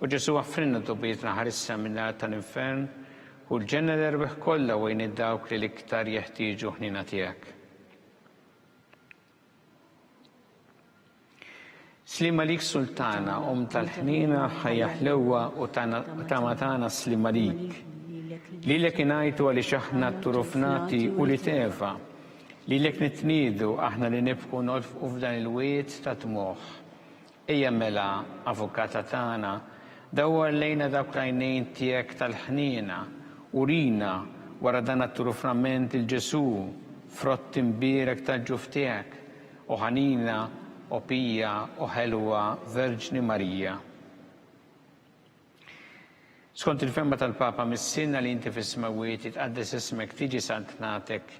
U Ġesu għaffrinna tubietna ħarissa mill-nar tal-infern u l-ġenna l-erbeħ kollha wejn id-dawk li l-iktar jeħtieġu ħnina tiegħek. Slima lik Sultana, tal-ħnina ħajja ħlewwa u tamatana slima lik. Lilek inajtu għaliex aħna turufnati u li teva. Lilek nitnidu aħna li nibku nolfqu f'dan il-wiet ta' tmuħ. Ejja mela, avukata tagħna, dawwar lejna dawk l-għajnejn tiegħek tal-ħnina, urina wara dan at-turufnament il-Ġesu, frott imbierek tal-ġuf tiegħek, u ħanina u pija u ħelwa Verġni Marija. Skont il-femma tal-Papa mis-sinna li inti fis-smawiet tqaddes ismek tiġi santnatek,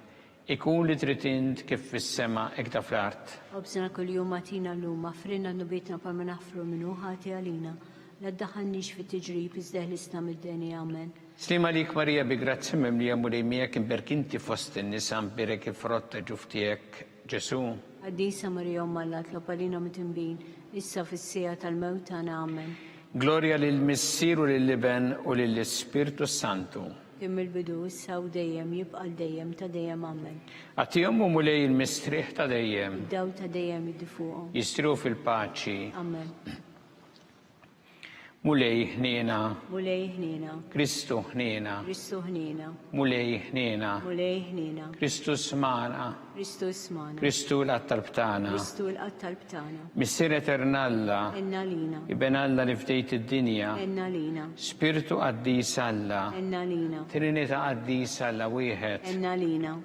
ikun li trid int kif fis-sema hekk ta' fl-art. Obsna kuljum atina llum affrinna nubietna palma naħfru minnu ħati għalina, la ddaħħalniex fit-tiġrib iżda ħlisna mid-deni amen. Slima lik Marija bi grazzi mimlija mulej miegħek imberk inti fost in-nisa mpirek ifrotta ġuftijek Ġesu. Qaddisa Marija Umm Alla, tlob għalina mit-tinbin, issa fis-sija tal-mewt tagħna amen. Gloria lil Missier u lill-Iben u lill-Ispiritu Santu. Kim il-bidu issa u dejjem jibqa' dejjem ta' dejjem amen. Għatihom u mulej il-mistrieħ ta' dejjem. Daw ta' dejjem jiddifuqhom. Jistriħu fil-paċi. Amen. Mulej ħnina. Mulej ħnina. Kristu ħnina. Kristu ħnina. Mulej ħnina. Mulej ħnina. Kristu smana. Kristu smana. Kristu l-attalbtana. Kristu l-attalbtana. Missier eternalla. Enna lina. Iben Alla li fdejt id-dinja. Enna lina. Spiritu qaddis Alla. Enna lina. Trinita qaddis Alla wieħed. Enna lina.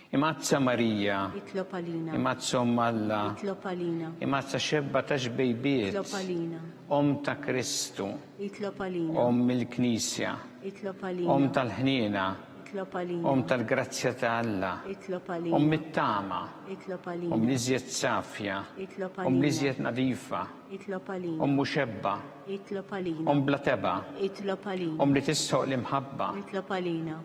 Imazza Marija. Itlob għalina. Imazza Alla. Itlob għalina. Imazza xebba ta' xbejbiet. Itlob għalina. Ta' Kristu. Itlob għalina. Il-Knisja. Itlob għalina. Tal-ħnina. Itlob għalina. Tal-grazzja ta' Alla. Itlob għalina. It-tama. Itlob għalina. Liżjed safja. Itlob għalina. Liżjed nadifa. Itlob għalina. Muxebba. Itlob għalina. Bla teba. Itlob għalina. Li tissoq l-imħabba. Itlob għalina.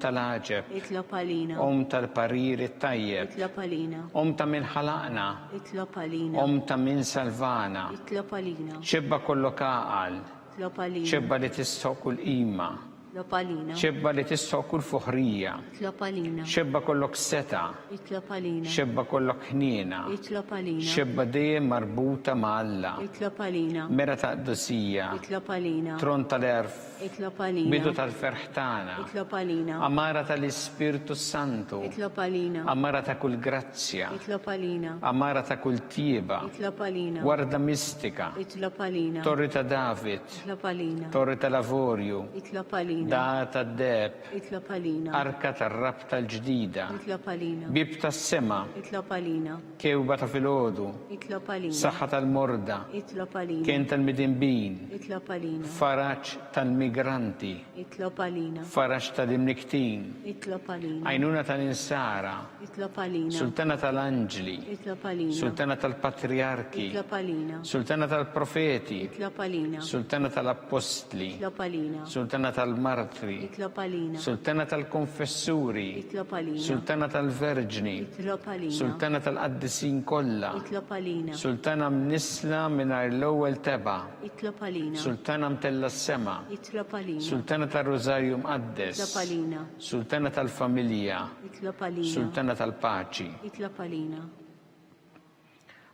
Tal-aġeb. Itlob għalina. Tal-parir it-tajjeb. Itlob għalina. Ta' min ħalaqna. Itlob għalina. Ta' min salvana. Itlob għalina. Xebba kollu kaqal. Itlob għalina. Xebba li tissoq kull qima. Itlob għalina. Xebba li tisħoq kull fuħrija. Itlob għalina. Xebba kollok seta. Itlob għalina. Xebba kollok ħniena. Itlob għalina. Xebba dejjem marbuta ma' Alla. Itlob għalina. Mera ta' qdusija. Itlob għalina. Tron tal-erf. Itlob għalina. Bidu tal-ferħtana. Itlob għalina. Amara tal-Ispirtu Santu. Itlob għalina. Amara ta' kull grazzja. Itlob għalina. Amara ta' kull tieba. Itlob għalina. Warda mistika. Itlob għalina. Torri ta' David. Itlob għalina. Torri ta' Lavorju. Itlob għalina. Da ta' Deb. Itlob għalina. Arka tar-rab tal-ġdida. Itlob għalina. Bib tas-sema. Itlob għalina. Kewba ta' filgħodu. Itlob għalina. Saħħa tal-morda. Itlob għalina. Kien tal-midinbin. Itlob għalina. Faraġ tal-migranti. Itlob għalina. Faraġ tal-imniktin. Itlob għalina. Għajnuna tal-insara. Itlob għalina. Sultana tal-anġli. Itlob għalina. Sultana tal-patriarki. Itlob għalina. Sultana tal-profeti. Itlob għalina. Sultana tal-appostli. Itlob għalina. Sultana tal-martri. Itlob għalina. Sultana tal-konfessuri. Itlob għalina. Sultana tal-verġni. Itlob għalina. Sultana tal-qaddisin kollha. Itlob għalina. Sultana mnisla mingħajr l-ewwel teba. Itlob għalina. Sultana mtella s-sema. Itlob għalina. Sultana tal-Rużarju mqaddes. Itlob għalina. Sultana tal-familja. Itlob għalina. Sultana tal-paċi. Itlob għalina.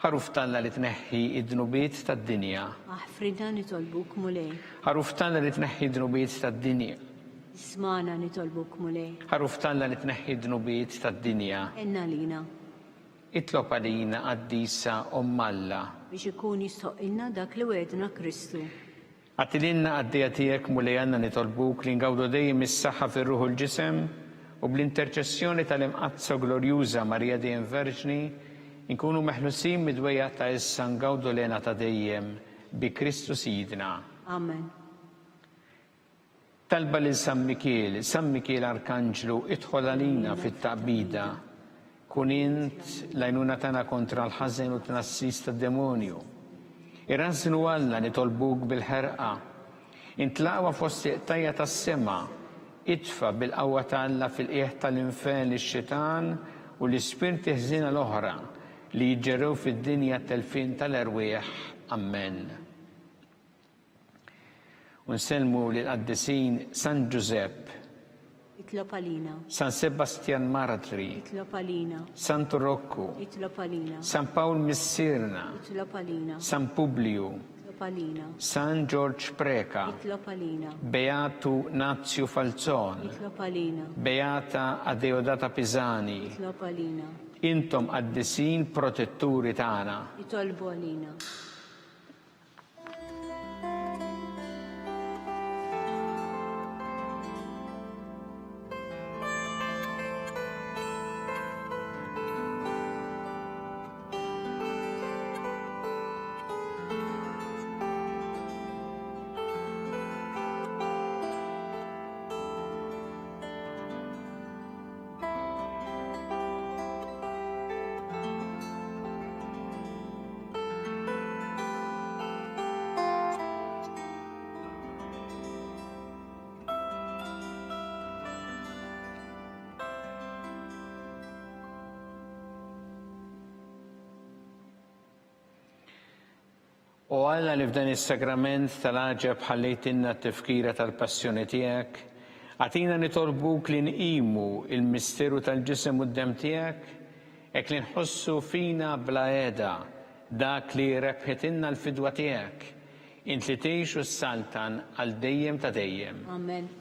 Ħaruf talla li tneħħi id-dnubiet tad-dinja. Aħfridna nitolbuk mulej. Ħaruf talla li tneħħi id-dnubiet tad-dinja. Ismana nitolbuk mulej. Ħaruf talla li tneħħi id-dnubiet tad-dinja. Enna lina. Itlob għalina Quddiesa Alla Biex ikun jistoqilna dak li wedna Kristu. Għattilinna għaddija tiegħek mulej għandna nitolbuk li ngawdu dejjem is-saħħa fir-ruħ u l-ġisem u bl-interċessjoni tal-imqazza glorjuża Marija dejjem Verġni inkunu meħlusin midwejja ta' issa ngawdu lena ta' dejjem bi Kristu Sidna. Amen. Talba lil San Mikiel Arkanġlu idħol għalina fit-taqbida. Kun int l-għajnuna tagħna kontra l-ħażen u tnassis tad-demonju. Irrażnu Alla nitolbuk bil-ħerqa. Intlaqwa fost iqtajja tas-sema. Itfa bil-qawwa ta' Alla fil-qiegħ tal-infern ix-xitan u l-ispirti ħżina l-oħra li jġerrew fid-dinja telfin tal-erwieħ. Amen. Unselmu lil qaddisin San Giuseppe, Itlob għalina. San Sebastian Martri, Itlob għalina. San Turocco, Itlob għalina. San Paul Missirna, Itlob għalina. San Publiu, Itlob għalina. San George Preka, Itlob għalina. Beatu Nazio Falzon, Itlob għalina. Beata Adeodata Pisani, Itlob għalina. intom qaddisin protetturi tagħna. Itolbu għalina. U Alla li f'dan is-sagrament tal-għaġeb ħallejtinna t-tifkira tal-passjoni tiegħek, għatina nitolbuk li nqimu il-misteru tal-ġisem u d-dem tiegħek, hekk li nħossu fina bla qiegħda dak li rebħetinna l-fidwa tiegħek, int li tgħixu s-saltan għal dejjem ta' dejjem. Amen.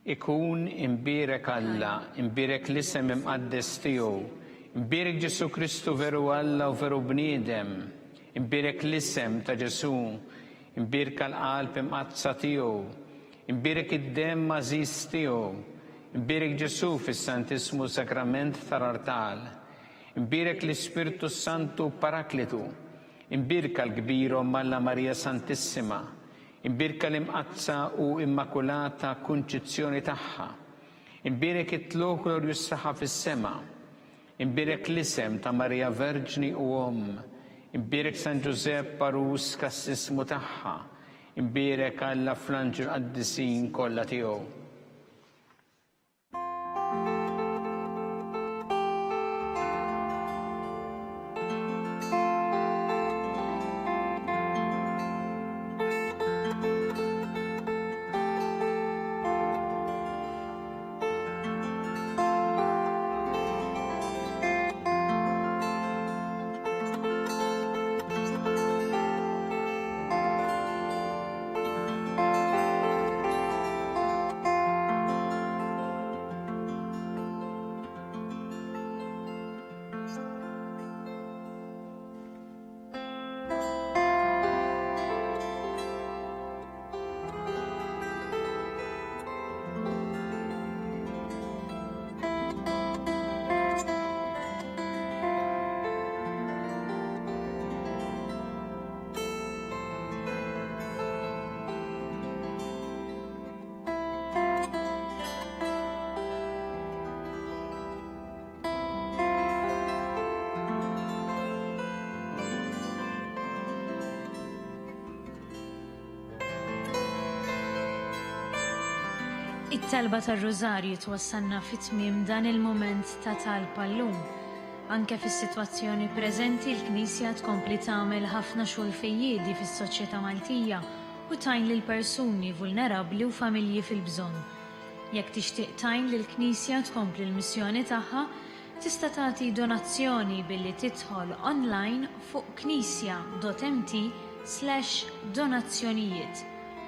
ikun imbierek Alla, imbierek l-isem imqaddes tiegħu, imbierek Ġesu Kristu veru Alla u veru bniedem, imbierek l-isem ta' Ġesu, imbierek l-qalb imqazza tiegħu, imbierek id-dem mażiż tiegħu, imbierek Ġesu fis-Santismu Sakrament tal-Artal, imbierek l-Ispirtu Santu Paraklitu, imbierek l-kbirhom Alla Marija Santissima, imbierek l-imqazza u immakulata kunċizzjoni tagħha, imbierek it-tluq glorjuż tagħha fis-sema, imbierek l-isem ta' Marija Verġni u Omm, imbierek San Ġusepp Parus kassismu tagħha, imbierek Alla fl-anġel qaddisin kollha tiegħu. It-talba tar-Rużarju twassalna fit-tmiem dan il-mument ta' talba llum. Anke fis-sitwazzjoni preżenti l-Knisja tkompli tagħmel ħafna xogħol fejjiedi fis-soċjetà Maltija u tajn lil persuni vulnerabbli u familji fil-bżonn. Jekk tixtieq tajn lill-Knisja tkompli l-missjoni tagħha, tista' tagħti donazzjoni billi tidħol online fuq knisja.mt/donazzjonijiet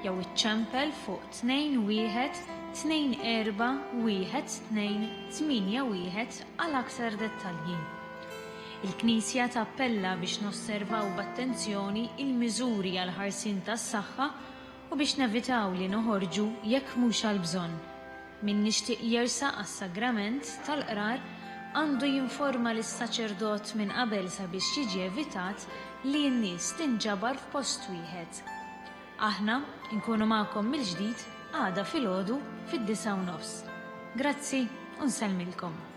jew iċċempel fuq 21-24-12-81 għal aktar dettalji. Il-Knisja tappella biex nosservaw b'attenzjoni il-miżuri għal ħarsien tas-saħħa u biex nevitaw li noħorġu jekk mhux għal bżonn. Min nixtieq jersaq għas-sagrament tal-qrar għandu jinforma lis-saċerdot minn qabel sabiex jiġi evitat li n-nies tinġabar f'post wieħed. Aħna nkunu magħkom mill-ġdid għada filgħodu fid-9:30. Grazzi u nsellmilkom.